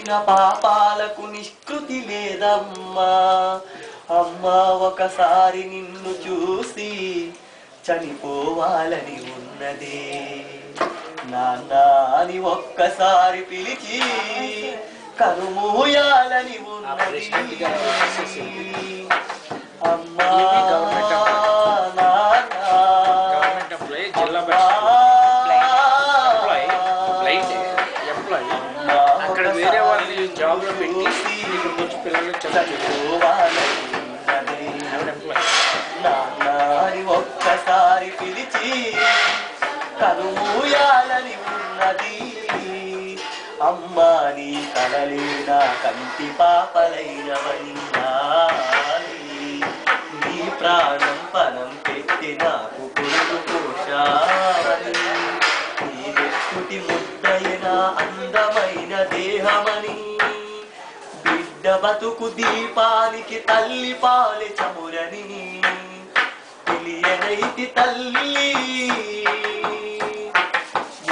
చేసిన పాపాలకు నిష్కృతి లేదమ్మా. అమ్మా ఒకసారి నిన్ను చూసి చనిపోవాలని ఉన్నదే, నాన్న అని ఒక్కసారి పిలిచి కనుమూయాలని ఉన్నది. అమ్మా అక్కడ వేరే వాళ్ళని జాబ్ లో పెట్టి ఇక్కడికి వచ్చి పిల్లలు చదువుకోవాలని నాన్నని ఒక్కసారి పిలిచి కనుమూయాలని ఉన్నది. అమ్మా నీ కలలేనా కంటి పాపలైనవని నీ ప్రాణం పనం పెట్టి నాకు కొడుకు పోషావని, నీ వ్యక్తి ముద్దైన అందమైన దేహమని, బిడ్డ బతుకు దీపానికి తల్లి పాలి చమురని తెలియనైతి తల్లి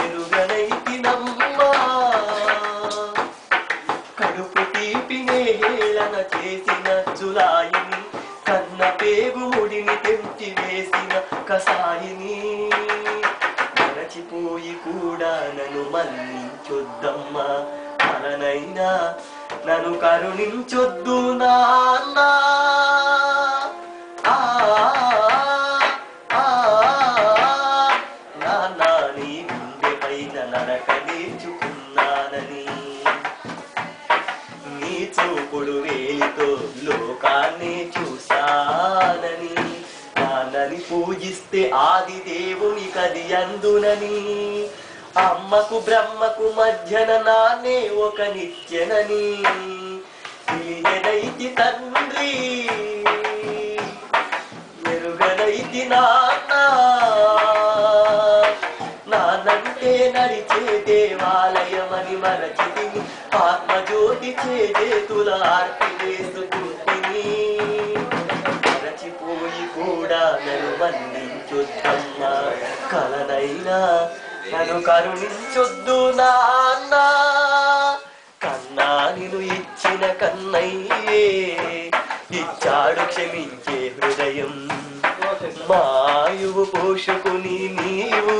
ఎరుగనైతి నమ్మా. కడుపు తీపినే హేళన చేసిన జులాయిని, కన్న పేగుడిని తెంచి వేసిన కసాయిని, మరచిపోయి కూడా నన్ను మన్నించొద్దమ్మా. మననైనా నన్ను కరుణించొద్దు నాన్న. నాన్న నీ గుండె పైన నరక నేర్చుకున్నానని, నీ చూపుడు వేలితో లోకాన్ని చూశానని, నాన్నని పూజిస్తే ఆది దేవుని కది అందునని, అమ్మకు బ్రహ్మకు మధ్యన నానే ఒక నిత్యనని తెలియనైతి తండ్రి ఎరుగనైతి నాన్న. నానంటే నడిచే దేవాలయమని మరచితిని, ఆత్మజ్యోతి చేతుల ఆర్తి వేసుకుంటిని. మరచిపోయి కూడా నన్ను మన్నించొద్దమ్మా. కలనైనా నన్ను కరుణించొద్దు నాన్న. కన్నా నిన్ను ఇచ్చిన కన్నయ్యే ఇచ్చాడు క్షమించే హృదయం. మాయువు పోషకుని నీవు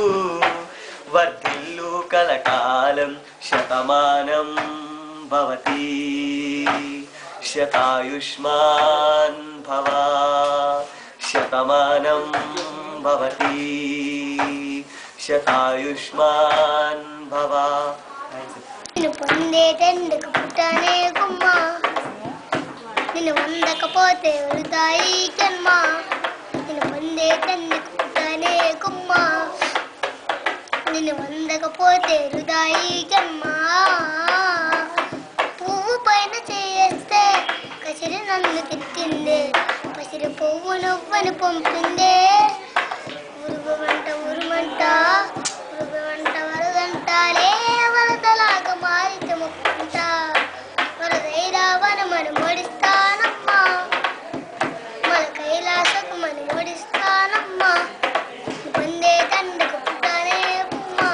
వర్ధిల్లు కలకాలం. శతమానం భవతి శతాయుష్మాన్ భవ, శతమానం భవతి శతాయుష్మాన్ భవ. నిన్ను పొందేటెందుకు పుట్టానే గుమ్మా, నిన్ను వందకపోతే వృతాయి జన్మ. నిన్ను పొందేటెందుకు పుట్టానే గుమ్మా, నిన్ను వందకపోతే వృతాయి జన్మ. పువ్వు పైన చేస్తే కసిరి నన్ను తిట్టిందే, పసిరి పువ్వు నువ్వని పంపిందే. ఉరుగు వంట ఉరుమంట, ఉరుగు వంట వరదంటాలే, వరదలాగా మారితే ముక్కుంటా. వరదైరా వనమని మొడిస్తానమ్మా, మన కైలాసకు మని మొడిస్తానమ్మా. పొందే తండ్రికి పుట్టానే పుమ్మా,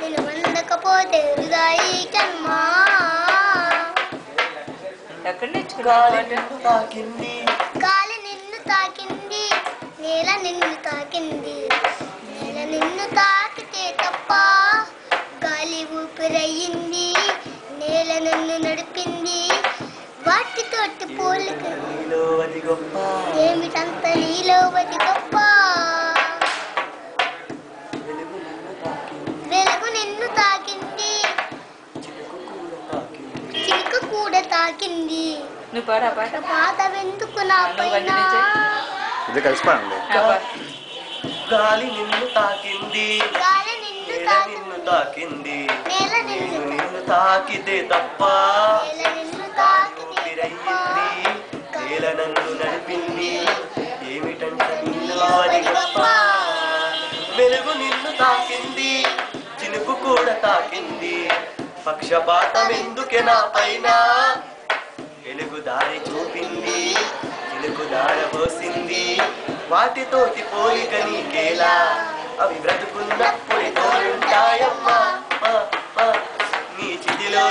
నేను వందకపోతే హృదయి జన్మా. గాలి నిన్ను తాకింది, గాలి నిన్ను తాకింది, నేల నిన్ను తాకింది. నేల నిన్ను తాకితే తప్ప గాలి ఊపిరయ్యింది, నేల నన్ను నడిపింది. వాటితోటి పోలిక ఏమిటంత నీలో అది గొప్ప. వెలుగు నిన్ను తాకింది, చిలుక కూడా తాకింది. పాత వెందుకు నా పైన. గాలి నిన్ను తాకింది, గాలి నిన్ను నిన్ను తాకింది. నేల నిన్ను నిన్ను తాకితే తప్ప ఊపిరయ్యింది, నేల నన్ను నడిపింది. ఏమిటంట నీలో అది గొప్ప. వెలుగు నిన్ను తాకింది, చినుకు కూడా తాకింది. పక్షపాతం ఎందుకే నా పైన. వెలుగు దారి చూపింది, చినుకు దారబోసింది. వాటితోటి పోలిక నీకేలా, అవి బ్రతుకున్నప్పుడే తోడుంటాయమ్మా. నీ చితిలో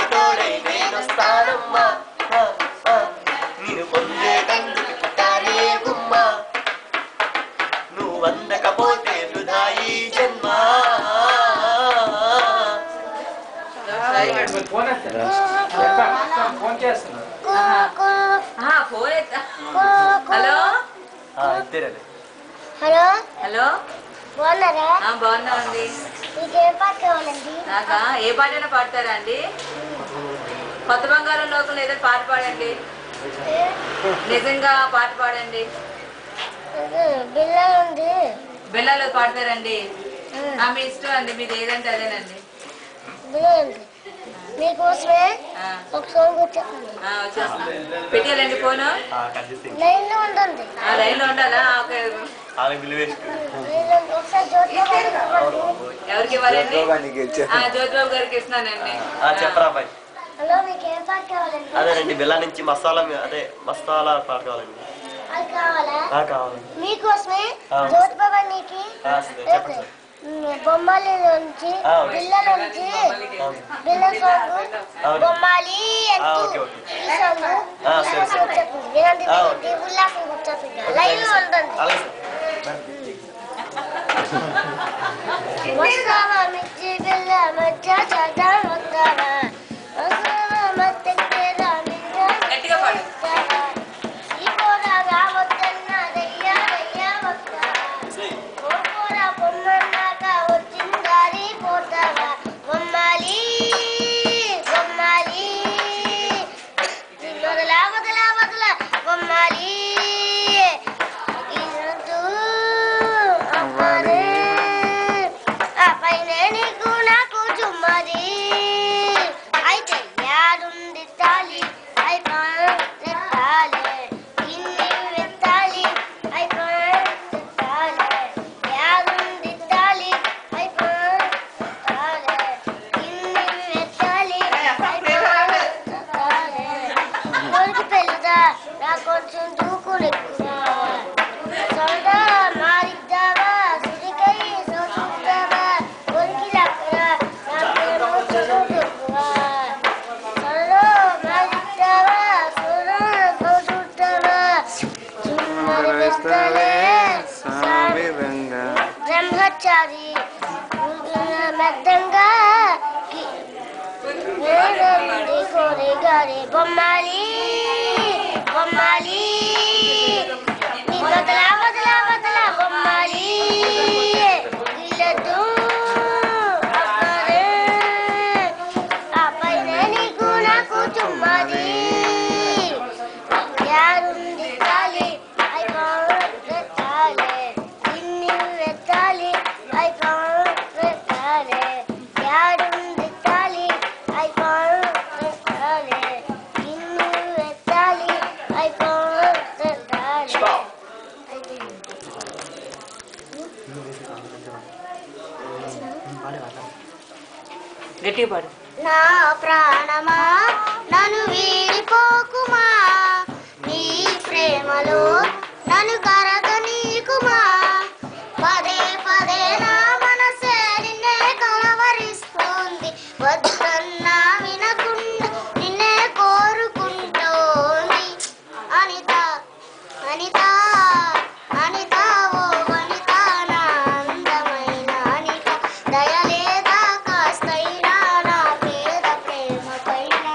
ఫోన్ చేస్తున్నా. హలో ఇద్దరే హలో హలో బాగున్నారా? బాగున్నామండి. మీకేం పాట కావాలండి? నాకా ఏ పాటైనా పాడతారా అండి? కొత్త బంగారం లోకం ఏదో పాట పాడండి. నిజంగా పాట పాడండి. బిల్ల ఉంది. బెల్లాలో పాడతారండి. మీ ఇష్టం అండి, మీది ఏదంటే అదేనండి. బిల్ల ఉంది. మీకోసమే ఒక సాంగ్ వచ్చేస్తుంది. వచ్చేస్తాం. పెట్టాలండి ఫోను. లైన్ లో ఉండండి. లైన్లో ఉండాలా? ఓకే. ఒకసారి జ్యోతిబాబు ఎవరికి ఇవ్వాలండి? జ్యోతిబాబు గారికి ఇస్తున్నానండి. చెప్పరా బాయ్. హలో, మీకు ఏం పాట కావాలండి? అదేనండి బిల్లా నుంచి మసాలా పాట కావాలండి. అది కావాలా? కావాలండి. మీకోసమే జ్యోతిబాబు నీకి చెప్పండి సార్. బొమ్మాలి నుంచి పిల్లల నుంచి పిల్ల సాంగ్ బొమ్మాలి ఈ సాంగ్ వచ్చేస్తుంది. వినండి, ఉల్లాసం వచ్చేస్తుంది. లైవ్ లో ఉండండి. వస్తావా మిర్చి పిల్ల మధ్య చదం వస్తావా గట్టిగా పాడు. ఈ కూర రావద్దన్నా రయ్యా రయ్యా వస్తావా కూర బొమ్మన్నాక వచ్చిందారి పోతావా బొమ్మాలి బొమ్మాలి వదలా వదలా వదలా బొమ్మాలి అమ్మారే ఆ పైన నీకు నాకు చుమ్మది అయితే యాడుంది తాలి అయిపోతాలే ఇన్ని వెత్తాలి అయిపోతాలే యాడుంది తాలి అయిపోతాలే ఇన్ని వెత్తాలి అయిపోతాలే కొడుకు పెళ్ళదా నా కొంచెం దూకులెక్కువా సొంతా మారిద్దావా సుడికై సొంతావా కొరికి లక్కన నాకేమో చదువుకువా సొంతో మారిద్దావా సొంతావా సుమ్మరి వెస్తాలే బ్రహ్మచారి మెద్దంగా కోరి గారి బొమ్మాలి బొమ్మాలి వదలా వదలా వదలా బొమ్మాలి ఇల్లదు అక్కడే ఆ పైన నీకు నాకు చుమ్మాది యారుంది తాలి అయిపోతాలే ఇన్ని వెత్తాలి అయిపోతాలే యారుంది తాలి అయిపోతాలే ఇన్ని వెత్తాలి అయిపోతాలే గట్టిగా పాడు. నా ప్రాణమా నన్ను వీడిపోకుమా నీ ప్రేమలో నన్ను కరగనీకుమా పదే పదే నా మనసే నిన్నే కలవరిస్తోంది వద్దన్నా వినకుండా నిన్నే కోరుకుంటోంది అనిత అనిత అనిత ఓ వనిత నా అందమైన అనిత దయలేదా కాస్తైనా నా పేద ప్రేమ పైన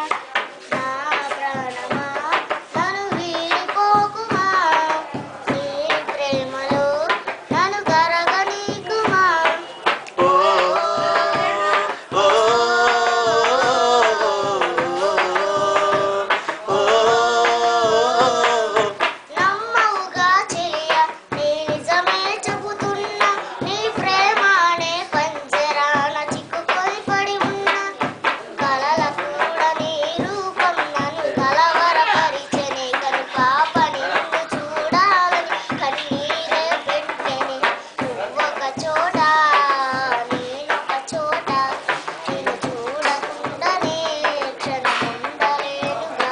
నా ప్రాణమా నన్ను వీడిపోకుమా నీ ప్రేమలో నన్ను కరగనీకుమా నమ్మవుగా చెలియ నీ నిజమే చెబుతున్నా నీ ప్రేమానే పంజరాన చిక్కుకొని పడి ఉన్నా కలల కూడా నీ రూపం నన్ను కలవరపరిచెని కను పాప నిన్ను చూడాలని కన్నీరే పెట్టెని నువ్వొక చోట నేనొక చోట నిన్ను చూడకుండానే క్షణం ఉండలేనుగా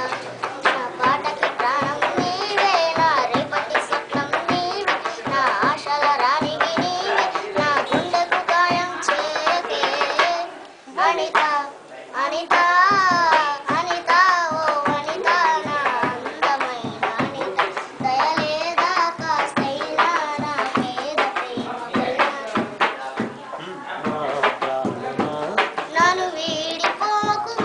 నా పాటకి ప్రాణం నీవే నా రేపటి స్వప్నం నీవే నా ఆశల రాణికి నీవే నా గుండెకు గాయం చేకే అనిత అనిత అనిత ఓ అనిత నా అందమైన అనిత దయలేదా కాస్తైనా నా పేద ప్రేమ పైన నన్ను వీడిపోకు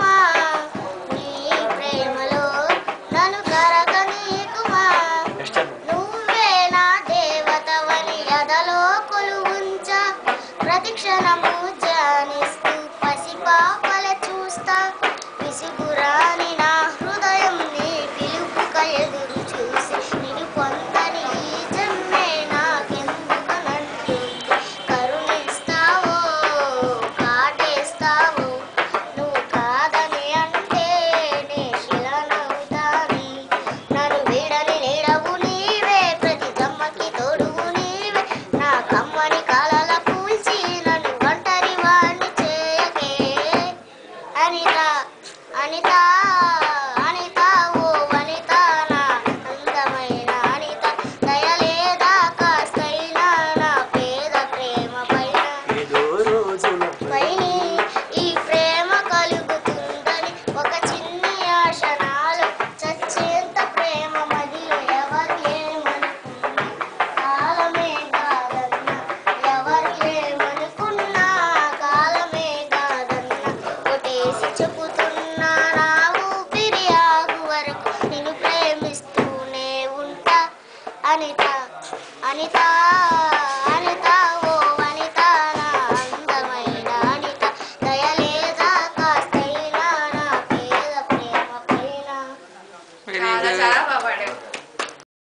పాపల చూస్తా విసుగురాని నా హృదయం నీ పిలుపుక ఎదురు చూసి నిన్ను పొందని ఈ జన్మే నాకెందుకనంటుంది కరుణిస్తావో కాటేస్తావో నువ్వు కాదని అంటే నే శిలనవుతాని నన్ను వీడని నీడవు నీవే ప్రతి జమ్మకి తోడువు నీవే నా కమ్మని కాలల పూల్చి నన్ను ఒంటరి వాణ్ణి చేయకే అనిత అనిత అనిత ఓ వనిత నా అందమైన అనిత దయలేదా కాస్తైనా నా పేద ప్రేమ పైన ఏదో రోజున పైని ఈ ప్రేమ కలుగుతుందని ఒక చిన్ని ఆశ నాలో చచ్చేంత ప్రేమ మదిలో ఎవరు ఏమనుకున్నా కాలమే కాదన్నా ఎవరు ఏమనుకున్నా కాలమే కాదన్నా కొట్టేసి చెబుతున్నా నా ఊపిరి ఆగు వరకు నిన్ను ప్రేమిస్తూనే ఉంటా అనిత అనిత